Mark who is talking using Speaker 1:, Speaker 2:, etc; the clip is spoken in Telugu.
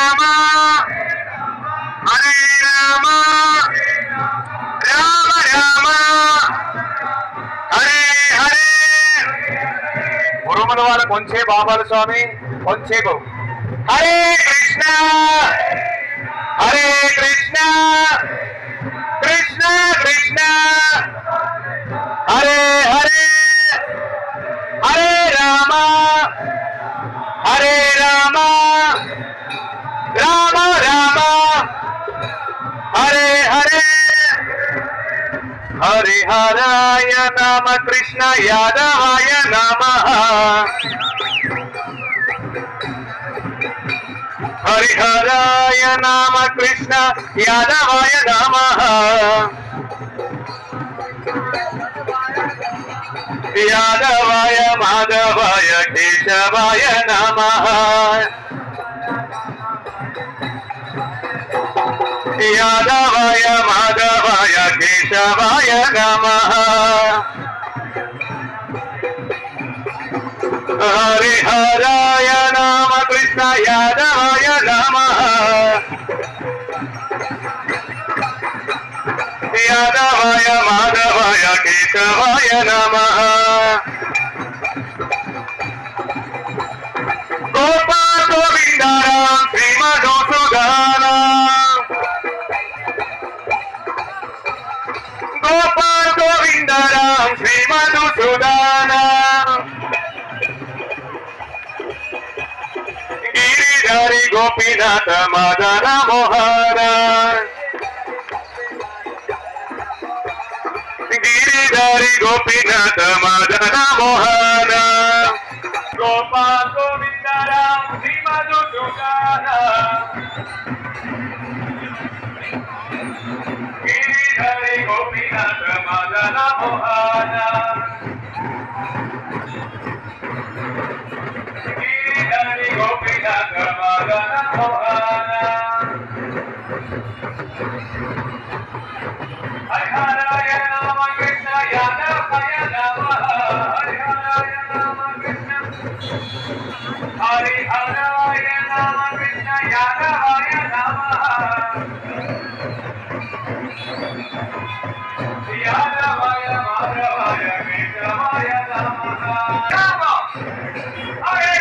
Speaker 1: రామ హరే రామ రామ రామ హరే హరే. ఉరుముల వాళ్ళ కొంచే బాబాల స్వామి కొంచేపు. హరే కృష్ణ హరే కృష్ణ కృష్ణ కృష్ణ హరే హరే. హరే రామ హరే రామ రామ రామ హరే హరే. హరిహరాయ నామ కృష్ణ యాదవాయ నమః. హరిహరాయ నామ కృష్ణ యాదవాయ నమః. యాదవాయ మాధవాయ కేశవాయ నమః. యాదవాయ మాధవాయ కేశవాయ నమః. హరిహరాయ నామ కృష్ణ యాదవాయ నమః. యాదవాయ మాధవాయ కేశవాయ నమః. గోపాల గోవింద రామ శ్రీ మధుసూదన. గోపాల గోవింద రామ శ్రీ మధుసూదన. గిరిధారి గోపీనాథ మదన మోహన. గిరిధారి గోపీనాథ మదన మోహన. గోపాల గోవింద రామ శ్రీ మధుసూదన. గిరిధారి గోపీనాథ మదన మోహన. గిరిధారి గోపీనాథ మదన మోహన. హరిహరాయ నామ కృష్ణ యాదవాయ నమః. హరిహరాయ నామ కృష్ణ హరిహరాయ నామ కృష్ణ యాదవాయ నమః. యాదవాయ మాధవాయ కేశవాయ నమః. హరే